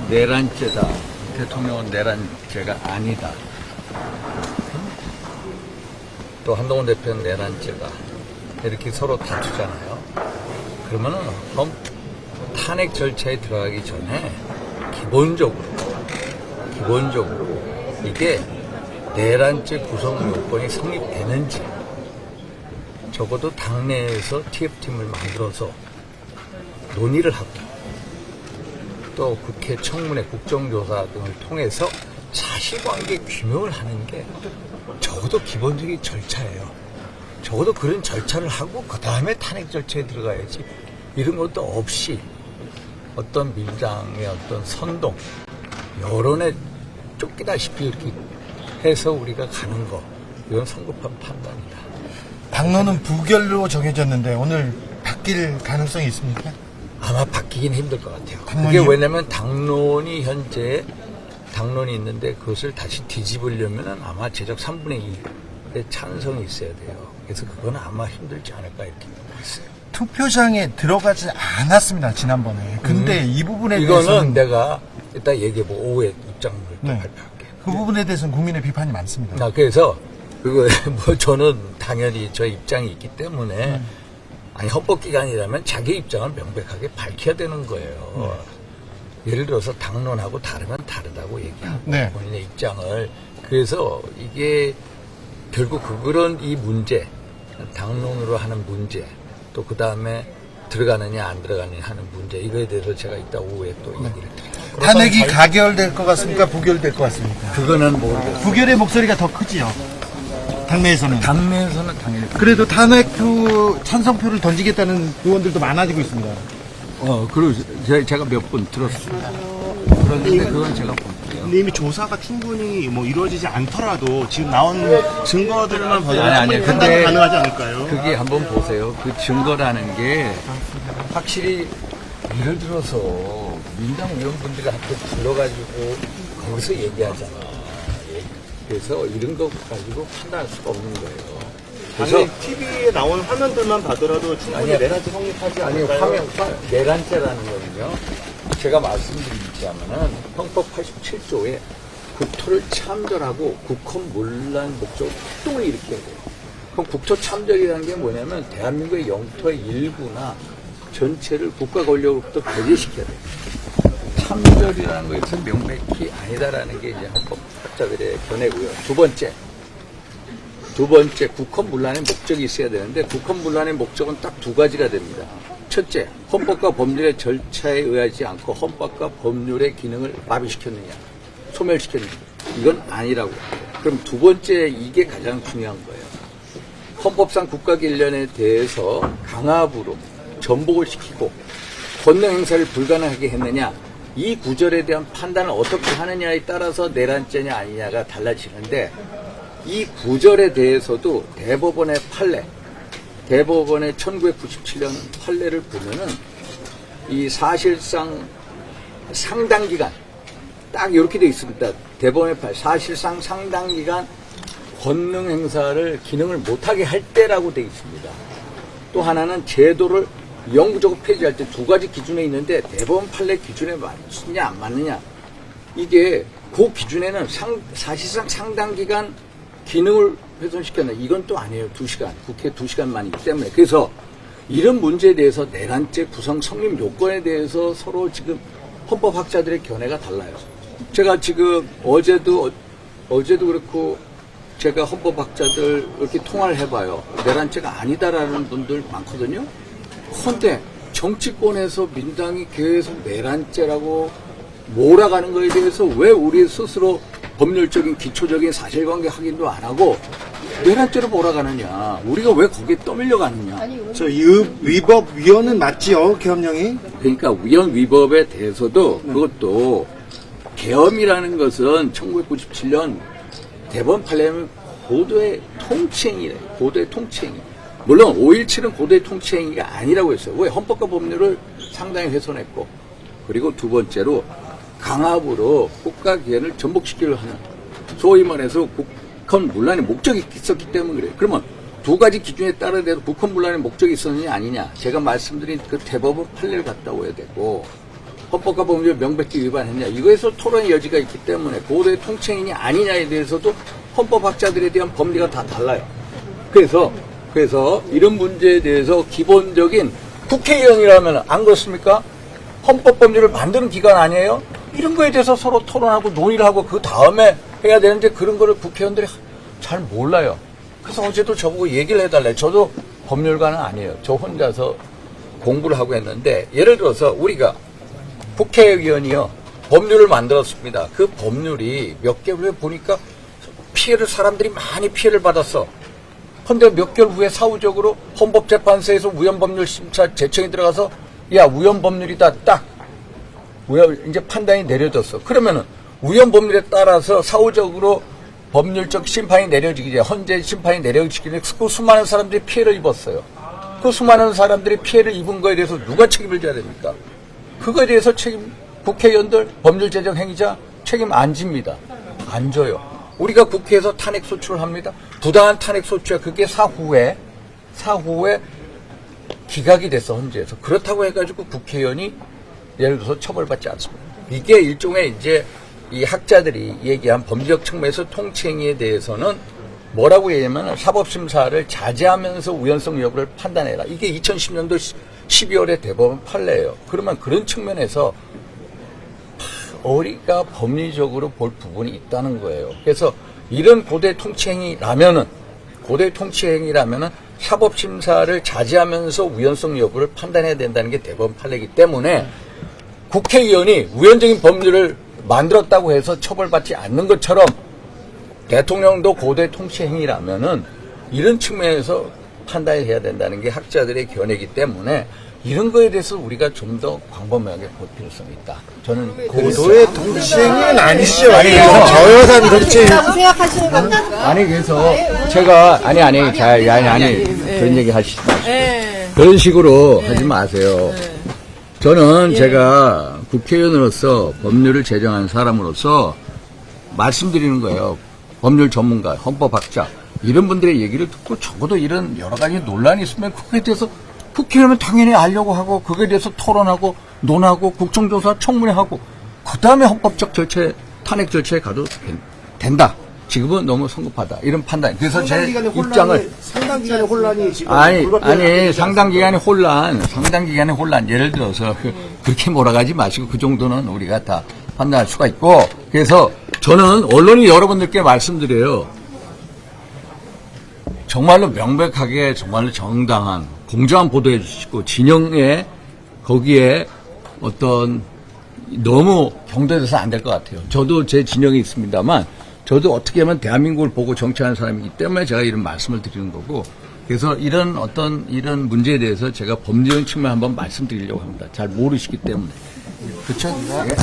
내란죄다. 대통령은 내란죄가 아니다. 또 한동훈 대표는 내란죄다. 이렇게 서로 다투잖아요. 그러면은 탄핵 절차에 들어가기 전에 기본적으로 이게 내란죄 구성 요건이 성립되는지 적어도 당내에서 TF팀을 만들어서 논의를 하고 또 국회 청문회 국정조사 등을 통해서 사실관계 규명을 하는 게 적어도 기본적인 절차예요. 적어도 그런 절차를 하고 그 다음에 탄핵 절차에 들어가야지 이런 것도 없이 어떤 민주당의 어떤 선동 여론에 쫓기다시피 이렇게 해서 우리가 가는 거 이건 성급한 판단이다. 당론은 부결로 정해졌는데 오늘 바뀔 가능성이 있습니까? 아마 바뀌긴 힘들 것 같아요. 당론이요? 그게 왜냐면 당론이 현재 당론이 있는데 그것을 다시 뒤집으려면 아마 제적 3분의 2의 찬성이 있어야 돼요. 그래서 그건 아마 힘들지 않을까 이렇게 보고 있어요. 투표장에 들어가지 않았습니다, 지난번에. 근데 이 부분에 이거는 대해서는 내가 이따 얘기해보고 오후에 입장을 또 네. 발표할게요. 그 부분에 대해서는 국민의 비판이 많습니다. 그래서 그거 뭐 저는 당연히 저 입장이 있기 때문에 아니 헌법기관이라면 자기 입장을 명백하게 밝혀야 되는 거예요. 예를 들어서 당론하고 다르면 다르다고 얘기하고 네. 본인의 입장을 그래서 이게 결국 그런 이 문제 당론으로 하는 문제 또 그 다음에 들어가느냐 안 들어가느냐 하는 문제 이거에 대해서 제가 이따 오후에 또 얘기를 드릴게요. 탄핵이 가결될 것 같습니까? 부결될 것 같습니까? 그거는 모르겠어요. 부결의 목소리가 더 크지요. 당내에서는. 당내에서는 당연히 그래도 탄핵표 찬성표를 던지겠다는 의원들도 많아지고 있습니다. 그리고 제가 몇 분 들었습니다. 그런데 그건 제가 볼게요. 근데 이미 조사가 충분히 뭐 이루어지지 않더라도 지금 나온 증거들만 봐도 아니, 충분히 근데 판단이 가능하지 않을까요? 그게 한번 보세요. 그 증거라는 게 확실히 예를 들어서 민당 의원분들한테 불러가지고 거기서 얘기하잖아. 그래서 이런 거 가지고 판단할 수가 없는 거예요. 그래서 아니 TV에 나온 화면들만 봐더라도 충분히 아니, 내란죄 성립하지 아니 않을까요? 내란죄라는 거는요. 제가 말씀드리자면은 헌법 87조에 국토를 참전하고 국헌 문란 목적 활동을 일으켜야 돼요. 그럼 국토 참전이라는 게 뭐냐면 대한민국의 영토의 일부나 전체를 국가 권력으로부터 배제시켜야 돼요. 참전이라는 것은 명백히 아니다라는 게 이제 헌법학자들의 견해고요. 두 번째 국헌 문란의 목적이 있어야 되는데 국헌 문란의 목적은 딱 두 가지가 됩니다. 첫째, 헌법과 법률의 절차에 의하지 않고 헌법과 법률의 기능을 마비시켰느냐, 소멸시켰느냐. 이건 아니라고 합니다. 그럼 두 번째, 이게 가장 중요한 거예요. 헌법상 국가기관에 대해서 강압으로 전복을 시키고 권능 행사를 불가능하게 했느냐. 이 구절에 대한 판단을 어떻게 하느냐에 따라서 내란죄냐 아니냐가 달라지는데 이 구절에 대해서도 대법원의 판례, 대법원의 1997년 판례를 보면은 이 사실상 상당 기간 딱 이렇게 돼 있습니다. 대법원의 판례 사실상 상당 기간 권능 행사를 기능을 못하게 할 때라고 돼 있습니다. 또 하나는 제도를 영구적으로 폐지할 때 두 가지 기준에 있는데 대법원 판례 기준에 맞느냐 안 맞느냐 이게 그 기준에는 사실상 상당 기간 기능을 훼손시켰나 이건 또 아니에요. 2시간 국회 2시간만이기 때문에 그래서 이런 문제에 대해서 내란죄 구성 성립 요건에 대해서 서로 지금 헌법학자들의 견해가 달라요. 제가 지금 어제도 그렇고 제가 헌법학자들 이렇게 통화를 해봐요. 내란죄가 아니다라는 분들 많거든요. 그런데 정치권에서 민당이 계속 내란죄라고 몰아가는 거에 대해서 왜 우리 스스로 법률적인 기초적인 사실관계 확인도 안 하고 내란죄로 몰아가느냐. 우리가 왜 거기에 떠밀려가느냐. 저 위법위원은 맞지요, 계엄령이? 그러니까 위헌 위법에 대해서도 그것도 계엄이라는 것은 1997년 대법원 판례는 고도의 통치행위래. 고도의 통치행위. 물론 5.17은 고도의 통치행위가 아니라고 했어요. 왜? 헌법과 법률을 상당히 훼손했고 그리고 두 번째로 강압으로 국가기관을 전복시키려 하는 소위 말해서 국헌 문란의 목적이 있었기 때문에 그래요. 그러면 두 가지 기준에 따라서 국헌 문란의 목적이 있었느냐 아니냐 제가 말씀드린 그 대법원 판례를 갖다 오야 되고 헌법과 법률 명백히 위반했냐. 이거에서 토론의 여지가 있기 때문에 고도의 통치행위 아니냐에 대해서도 헌법학자들에 대한 법리가 다 달라요. 그래서 이런 문제에 대해서 기본적인 국회의원이라면 안 그렇습니까? 헌법 법률을 만드는 기관 아니에요? 이런 거에 대해서 서로 토론하고 논의를 하고 그 다음에 해야 되는데 그런 거를 국회의원들이 잘 몰라요. 그래서 어제도 저보고 얘기를 해달래. 저도 법률가는 아니에요. 저 혼자서 공부를 하고 했는데 예를 들어서 우리가 국회의원이요. 법률을 만들었습니다. 그 법률이 몇 개월 후에 보니까 사람들이 많이 피해를 받았어. 근데 몇 개월 후에 사후적으로 헌법재판소에서 우연법률심사 제청이 들어가서 야 우연법률이다 딱 이제 판단이 내려졌어. 그러면은 우연법률에 따라서 사후적으로 법률적 심판이 내려지기, 헌재 심판이 내려지기 전에 그 수많은 사람들이 피해를 입었어요. 그 수많은 사람들이 피해를 입은 거에 대해서 누가 책임을 져야 됩니까? 그거에 대해서 국회의원들, 법률제정행위자 책임 안 집니다. 안 져요. 우리가 국회에서 탄핵소추를 합니다. 부당한 탄핵소추야. 그게 사후에 기각이 됐어, 헌재에서. 그렇다고 해가지고 국회의원이 예를 들어서 처벌받지 않습니다. 이게 일종의 이제 이 학자들이 얘기한 법리적 측면에서 통치행위에 대해서는 뭐라고 얘기하면 사법심사를 자제하면서 우연성 여부를 판단해라. 이게 2010년도 12월에 대법원 판례예요. 그러면 그런 측면에서 우리가 법리적으로 볼 부분이 있다는 거예요. 그래서 이런 고대 통치행위라면은 사법심사를 자제하면서 우연성 여부를 판단해야 된다는 게 대법원 판례이기 때문에 국회의원이 우연적인 법률을 만들었다고 해서 처벌받지 않는 것처럼 대통령도 고대 통치행위라면은 이런 측면에서 판단을 해야 된다는 게 학자들의 견해이기 때문에 이런 거에 대해서 우리가 좀 더 광범위하게 볼 필요성이 있다. 저는 고도의 통치행위는 아니시죠. 아니, 그래서 저여산 정치. 라고 생각하시는 건가? 아니 그래서 제가 아니 그런 얘기 하시지 마시고 그런 식으로 하지 마세요. 저는 제가 국회의원으로서 법률을 제정한 사람으로서 말씀드리는 거예요. 법률 전문가, 헌법학자 이런 분들의 얘기를 듣고 적어도 이런 여러 가지 논란이 있으면 그거에 대해서 국회의원은 당연히 알려고 하고 그거에 대해서 토론하고 논하고 국정조사 청문회하고 그 다음에 헌법적 절차에 탄핵 절차에 가도 된다. 지금은 너무 성급하다. 이런 판단. 그래서 제 입장을 상당 기간의 혼란이 지금 상당 기간의 혼란. 예를 들어서 그렇게 몰아가지 마시고 그 정도는 우리가 다 판단할 수가 있고 그래서 저는 언론이 여러분들께 말씀드려요. 정말로 명백하게 정말로 정당한 공정한 보도해 주시고 진영에 거기에 어떤 너무 경도돼서 안 될 것 같아요. 저도 제 진영이 있습니다만 저도 어떻게 하면 대한민국을 보고 정치하는 사람이기 때문에 제가 이런 말씀을 드리는 거고 그래서 이런 문제에 대해서 제가 법리적인 측면 한번 말씀드리려고 합니다. 잘 모르시기 때문에. 그렇죠? 예.